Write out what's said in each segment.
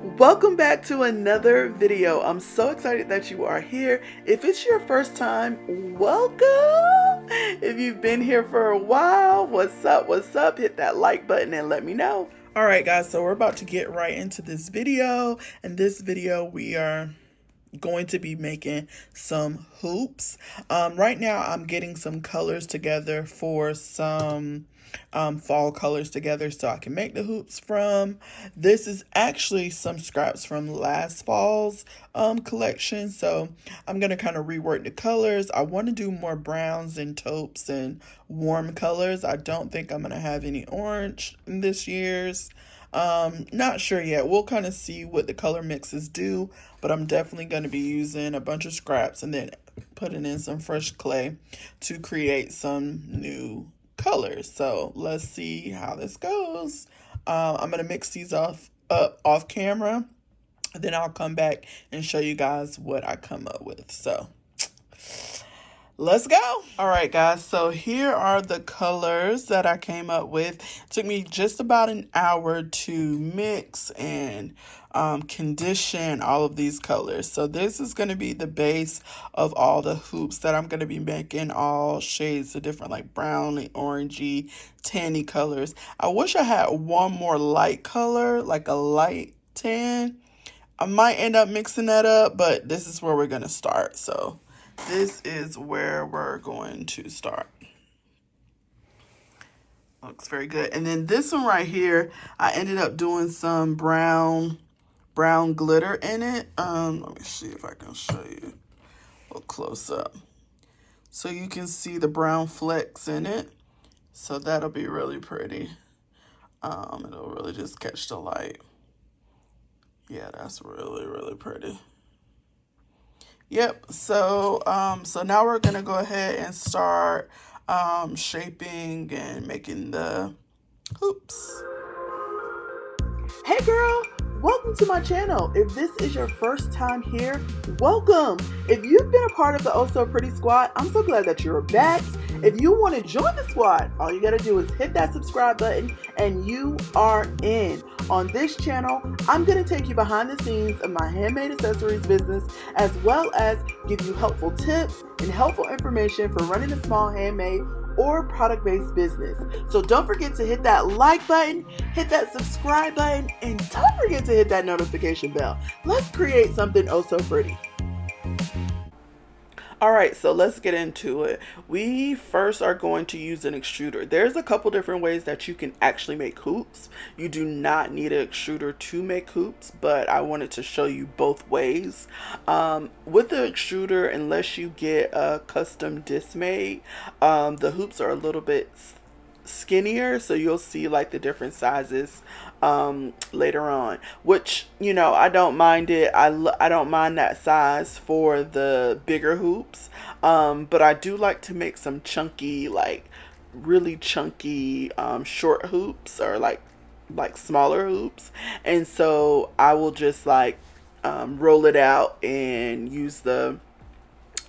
Welcome back to another video. I'm so excited that you are here. If it's your first time, welcome. If you've been here for a while, what's up? What's up? Hit that like button and let me know. All right, guys, so we're about to get right into this video. In this video, we are going to be making some hoops. Right now I'm getting some colors together for some fall colors together so I can make the hoops from. This is actually some scraps from last fall's collection, so I'm gonna kind of rework the colors. I want to do more browns and taupes and warm colors. I don't think I'm gonna have any orange in this year's. Not sure yet. We'll kind of see what the color mixes do, but I'm definitely going to be using a bunch of scraps and then putting in some fresh clay to create some new colors. So let's see how this goes. I'm going to mix these off camera, then I'll come back and show you guys what I come up with. So let's go. All right, guys, so here are the colors that I came up with. It took me just about an hour to mix and condition all of these colors. So this is going to be the base of all the hoops that I'm going to be making, all shades of different like browny, orangey, tanny colors. I wish I had one more light color, like a light tan. I might end up mixing that up, but this is where we're going to start. So this is where we're going to start. Looks very good. And then this one right here, I ended up doing some brown glitter in it. Let me see if I can show you a little close up. So you can see the brown flecks in it. So that'll be really pretty. It'll really just catch the light. Yeah, that's really, really pretty. Yep, so so now we're gonna go ahead and start shaping and making the hoops. Hey girl, welcome to my channel. If this is your first time here, welcome. If you've been a part of the Oh So Pretty squad, I'm so glad that you're back. If you want to join the squad, all you gotta do is hit that subscribe button and you are in. On this channel, I'm going to take you behind the scenes of my handmade accessories business, as well as give you helpful tips and helpful information for running a small handmade or product-based business. So don't forget to hit that like button, hit that subscribe button, and don't forget to hit that notification bell. Let's create something oh so pretty. All right, so let's get into it. We first are going to use an extruder. There's a couple different ways that you can actually make hoops. You do not need an extruder to make hoops, but I wanted to show you both ways. With the extruder, unless you get a custom disc made, the hoops are a little bit skinnier, so you'll see like the different sizes later on, which, you know, I don't mind it. I don't mind that size for the bigger hoops, but I do like to make some chunky, like really chunky short hoops, or like smaller hoops, and so I will just like roll it out and use the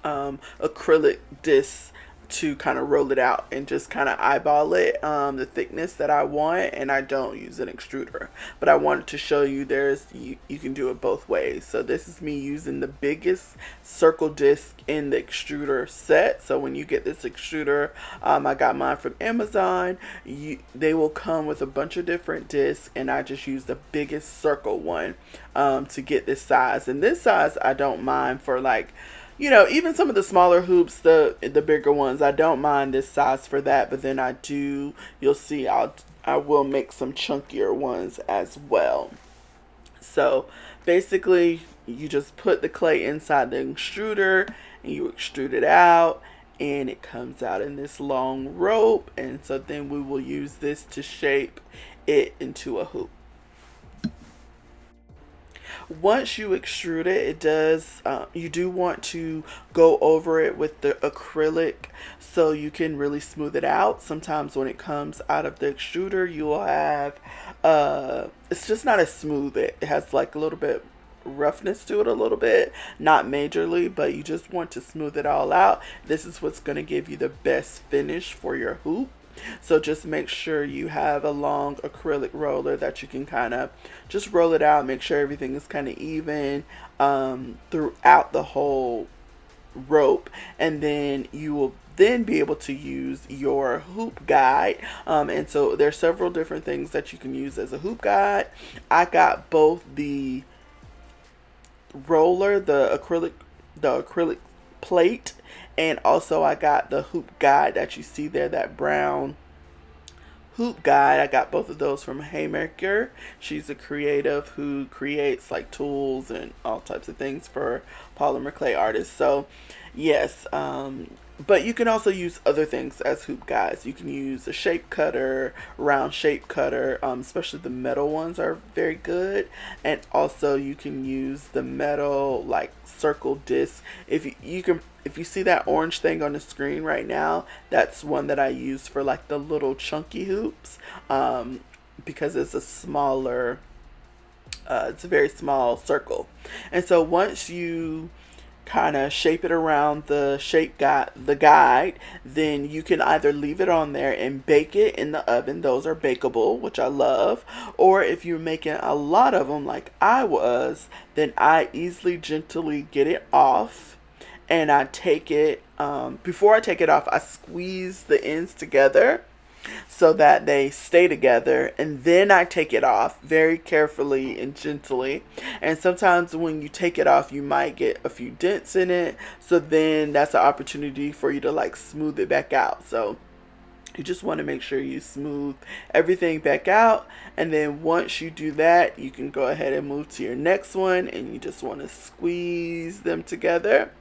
acrylic disc to kind of roll it out and just kind of eyeball it, the thickness that I want, and I don't use an extruder. But I wanted to show you you can do it both ways. So this is me using the biggest circle disc in the extruder set. So when you get this extruder, I got mine from Amazon. They will come with a bunch of different discs, and I just use the biggest circle one to get this size. And this size I don't mind for, like, you know, even some of the smaller hoops, the bigger ones, I don't mind this size for that. But then you'll see I will make some chunkier ones as well. So basically you just put the clay inside the extruder and you extrude it out, and it comes out in this long rope, and so then we will use this to shape it into a hoop. Once you extrude it, you do want to go over it with the acrylic so you can really smooth it out. Sometimes when it comes out of the extruder, you will have it's just not as smooth. It has like a little bit roughness to it, a little bit, not majorly, but you just want to smooth it all out. This is what's going to give you the best finish for your hoop. So just make sure you have a long acrylic roller that you can kind of just roll it out, make sure everything is kind of even throughout the whole rope, and then you will then be able to use your hoop guide. And so there's several different things that you can use as a hoop guide. I got both the roller, the acrylic plate, and also I got the hoop guide that you see there, that brown hoop guide. I got both of those from Haymaker. She's a creative who creates like tools and all types of things for polymer clay artists. So yes, but you can also use other things as hoop guides. You can use a shape cutter, round shape cutter, especially the metal ones are very good. And also you can use the metal like circle disc. If you see that orange thing on the screen right now, that's one that I use for like the little chunky hoops, because it's a smaller, it's a very small circle. And so once you kind of shape it around the guide, then you can either leave it on there and bake it in the oven. Those are bakeable, which I love. Or if you're making a lot of them like I was, then I easily gently get it off, and I take it, before I take it off, I squeeze the ends together so that they stay together, and then I take it off very carefully and gently. And sometimes when you take it off, you might get a few dents in it, so then that's an opportunity for you to like smooth it back out. So you just want to make sure you smooth everything back out, and then once you do that, you can go ahead and move to your next one, and you just want to squeeze them together.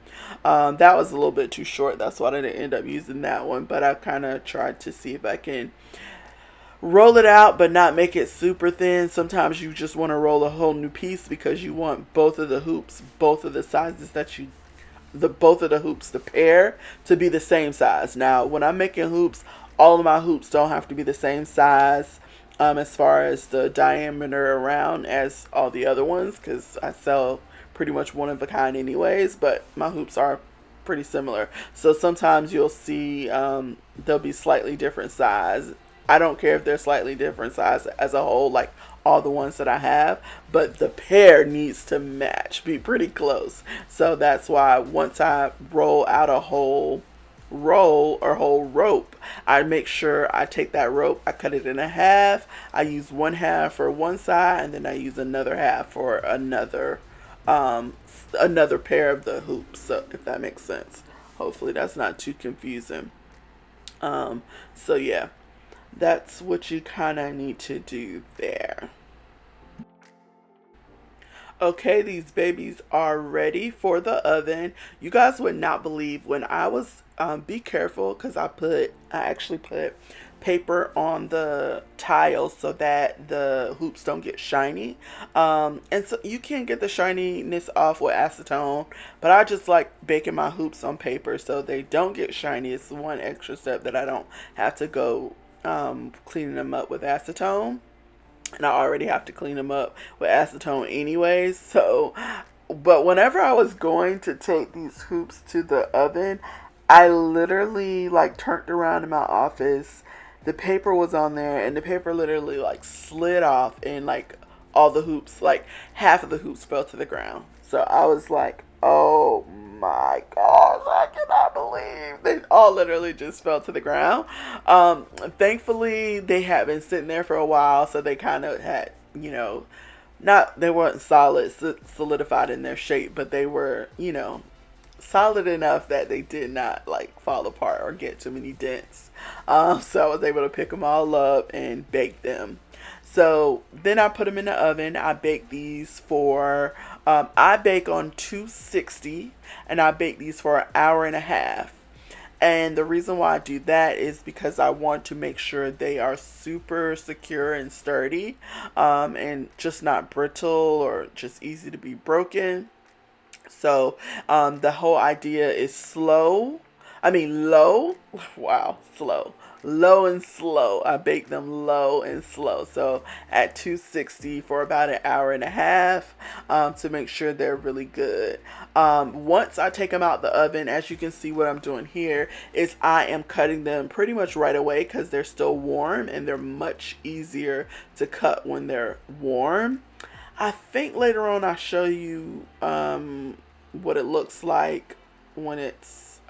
That was a little bit too short, that's why I didn't end up using that one, but I kind of tried to see if I can roll it out but not make it super thin. Sometimes you just want to roll a whole new piece because you want both of the hoops, both of the sizes that you both of the hoops, the pair, to be the same size. Now when I'm making hoops, all of my hoops don't have to be the same size, as far as the diameter around as all the other ones, because I sell pretty much one of a kind anyways, but my hoops are pretty similar. So sometimes you'll see they'll be slightly different size. I don't care if they're slightly different size as a whole, like all the ones that I have, but the pair needs to match, be pretty close. So that's why once I roll out a whole roll or whole rope, I make sure I take that rope, I cut it in a half, I use one half for one side, and then I use another half for another pair of the hoops. So if that makes sense, hopefully that's not too confusing. So yeah, that's what you kind of need to do there. Okay, these babies are ready for the oven. You guys would not believe when I was, be careful, because I actually put paper on the tiles so that the hoops don't get shiny. And so you can get the shininess off with acetone, but I just like baking my hoops on paper so they don't get shiny. It's one extra step that I don't have to go cleaning them up with acetone. And I already have to clean them up with acetone anyways. So, but whenever I was going to take these hoops to the oven, I literally like turned around in my office. The paper was on there, and the paper literally like slid off, and like all the hoops, like half of the hoops fell to the ground. So I was like, oh my gosh, I cannot believe they all literally just fell to the ground. Thankfully they had been sitting there for a while, so they kind of had, they weren't solidified in their shape, but they were, solid enough that they did not like fall apart or get too many dents. So I was able to pick them all up and bake them. So then I put them in the oven. I bake these for, I bake on 260, and I bake these for an hour and a half. And the reason why I do that is because I want to make sure they are super secure and sturdy, and just not brittle or just easy to be broken. So the whole idea is slow I mean low. Wow, slow. Low and slow. I bake them low and slow. So at 260 for about an hour and a half, to make sure they're really good. Once I take them out the oven, as you can see, what I'm doing here is I am cutting them pretty much right away because they're still warm and they're much easier to cut when they're warm. I think later on I'll show you what it looks like when it's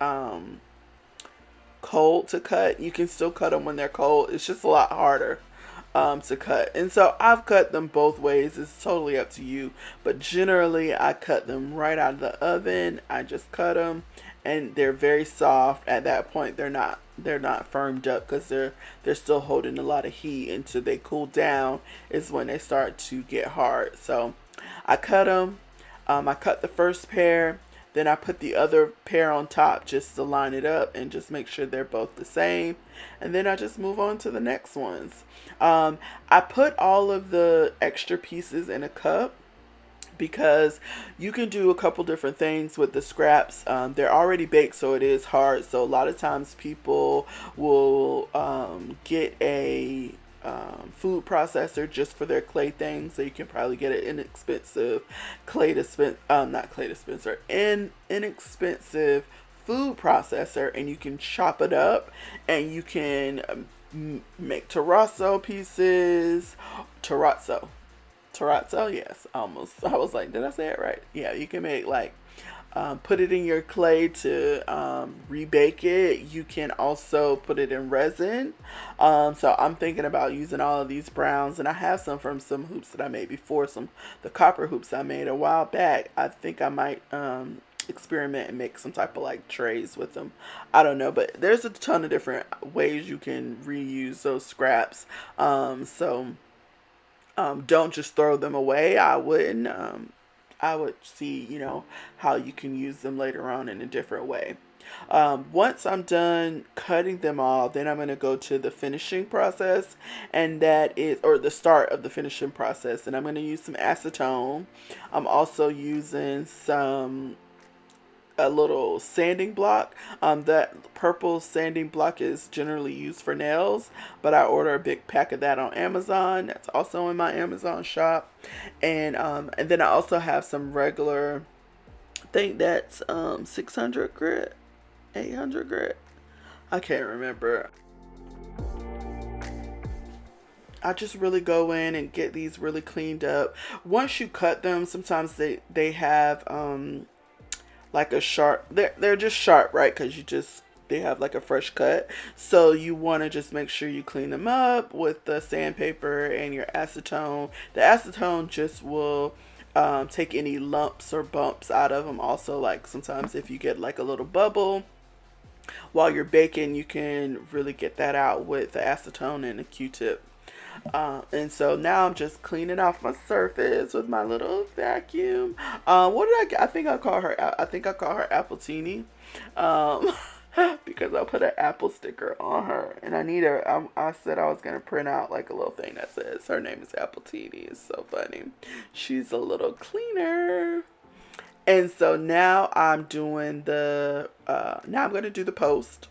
cold to cut. You can still cut them when they're cold. It's just a lot harder to cut. And so I've cut them both ways. It's totally up to you. But generally I cut them right out of the oven. I just cut them and they're very soft. At that point they're not firmed up because they're still holding a lot of heat. Until they cool down is when they start to get hard. So I cut them. I cut the first pair, then I put the other pair on top just to line it up and just make sure they're both the same. And then I just move on to the next ones. I put all of the extra pieces in a cup because you can do a couple different things with the scraps. They're already baked, so it is hard. So a lot of times people will get a food processor just for their clay things. So you can probably get an inexpensive inexpensive food processor, and you can chop it up and you can make terrazzo pieces. Terrazzo, yes, almost. I was like, did I say it right? Yeah, you can make like put it in your clay to rebake it. You can also put it in resin. So I'm thinking about using all of these browns, and I have some from some hoops that I made before, the copper hoops I made a while back. I think I might experiment and make some type of like trays with them. I don't know, but there's a ton of different ways you can reuse those scraps. Don't just throw them away. I wouldn't. I would see, how you can use them later on in a different way. Once I'm done cutting them all, then I'm going to go to the finishing process, and or the start of the finishing process, and I'm going to use some acetone. I'm also using a little sanding block. That purple sanding block is generally used for nails, but I order a big pack of that on Amazon. That's also in my Amazon shop. And then I also have some regular, I think that's 600 grit, 800 grit. I can't remember. I just really go in and get these really cleaned up. Once you cut them, sometimes they have like a sharp, they're just sharp, right? Because they have like a fresh cut. So you want to just make sure you clean them up with the sandpaper and your acetone. The acetone just will take any lumps or bumps out of them. Also, like sometimes if you get like a little bubble while you're baking, you can really get that out with the acetone and a Q-tip. And so now I'm just cleaning off my surface with my little vacuum. What did I get? I think I call her Appletini. Because I put an apple sticker on her, and I said I was gonna print out like a little thing that says her name is Appletini. It's so funny. She's a little cleaner. And so now I'm doing now I'm gonna do the post.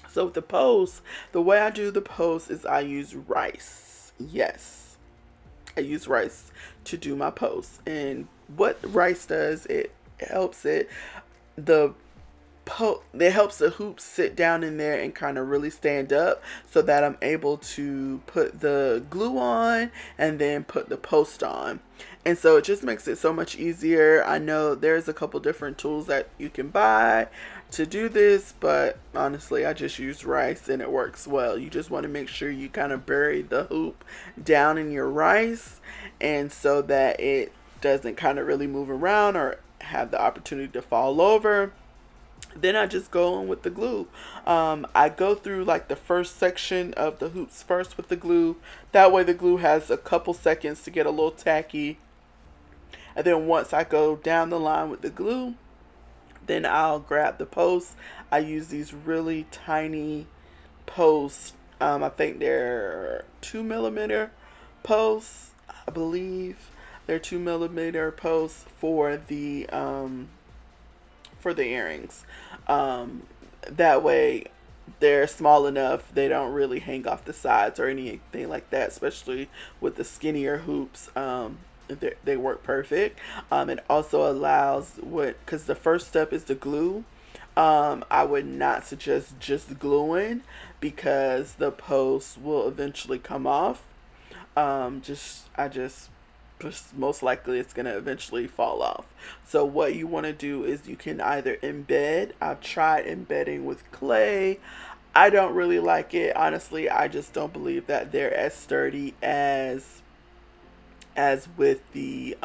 So with the post, the way I do the post is I use rice. Yes, I use rice to do my post. And what rice does, it helps the hoops sit down in there and kind of really stand up, so that I'm able to put the glue on and then put the post on. And so it just makes it so much easier. I know there's a couple different tools that you can buy to do this, but honestly I just use rice and it works well. You just want to make sure you kind of bury the hoop down in your rice, and so that it doesn't kind of really move around or have the opportunity to fall over. Then I just go in with the glue. I go through like the first section of the hoops first with the glue. That way the glue has a couple seconds to get a little tacky. And then once I go down the line with the glue, then I'll grab the posts. I use these really tiny posts. I think they're 2mm posts. I believe they're 2mm posts for the earrings. That way they're small enough they don't really hang off the sides or anything like that, especially with the skinnier hoops. They work perfect. It also allows what, because the first step is the glue. I would not suggest just gluing because the post will eventually come off. I just most likely it's gonna eventually fall off. So what you want to do is you can either embed. I've tried embedding with clay. I don't really like it. Honestly, I just don't believe that they're as sturdy as with the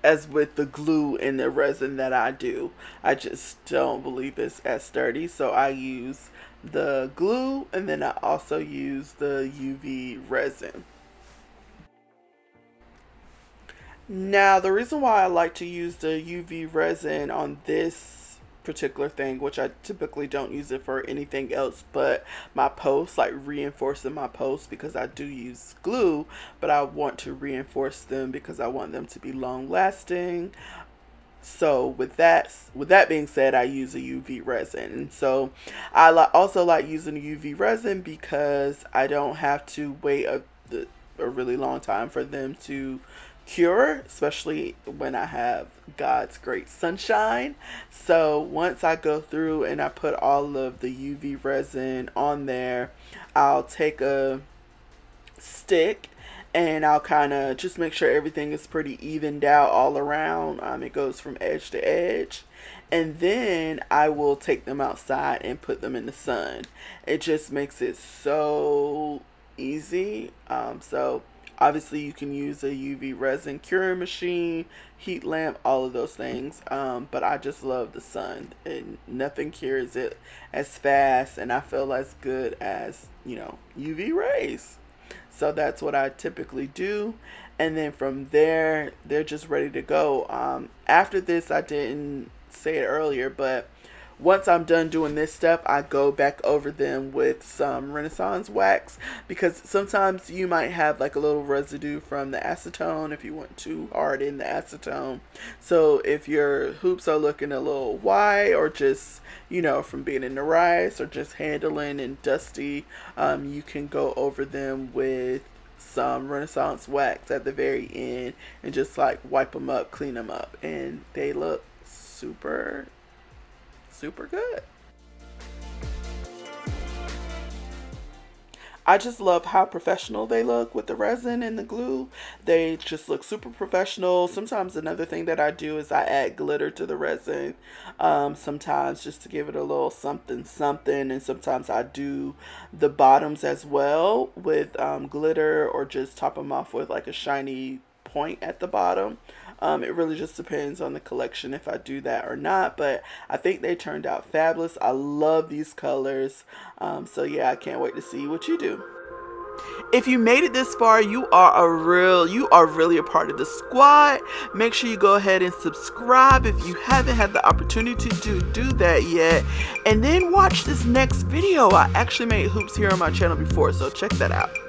as with the glue and the resin that I do. I just don't believe it's as sturdy. So I use the glue and then I also use the UV resin. Now, the reason why I like to use the UV resin on this particular thing, which I typically don't use it for anything else but my posts, like reinforcing my posts, because I do use glue, but I want to reinforce them because I want them to be long lasting. So with that being said, I use a UV resin. And so also like using UV resin because I don't have to wait a really long time for them to cure, especially when I have God's great sunshine. So once I go through and I put all of the UV resin on there, I'll take a stick and I'll kind of just make sure everything is pretty evened out all around. It goes from edge to edge. And then I will take them outside and put them in the sun. It just makes it so easy. So obviously you can use a UV resin curing machine, heat lamp, all of those things. But I just love the sun, and nothing cures it as fast and I feel as good as, UV rays. So that's what I typically do. And then from there, they're just ready to go. After this, I didn't say it earlier, but once I'm done doing this step, I go back over them with some Renaissance wax, because sometimes you might have like a little residue from the acetone if you went too hard in the acetone. So if your hoops are looking a little white, or just, from being in the rice or just handling and dusty, you can go over them with some Renaissance wax at the very end and just like wipe them up, clean them up, and they look super super good. I just love how professional they look with the resin and the glue. They just look super professional. Sometimes another thing that I do is I add glitter to the resin. Sometimes just to give it a little something something. And sometimes I do the bottoms as well with glitter, or just top them off with like a shiny point at the bottom. It really just depends on the collection if I do that or not, but I think they turned out fabulous. I love these colors. So yeah, I can't wait to see what you do. If you made it this far, you are really a part of the squad. Make sure you go ahead and subscribe if you haven't had the opportunity to do that yet. And then watch this next video. I actually made hoops here on my channel before, so check that out.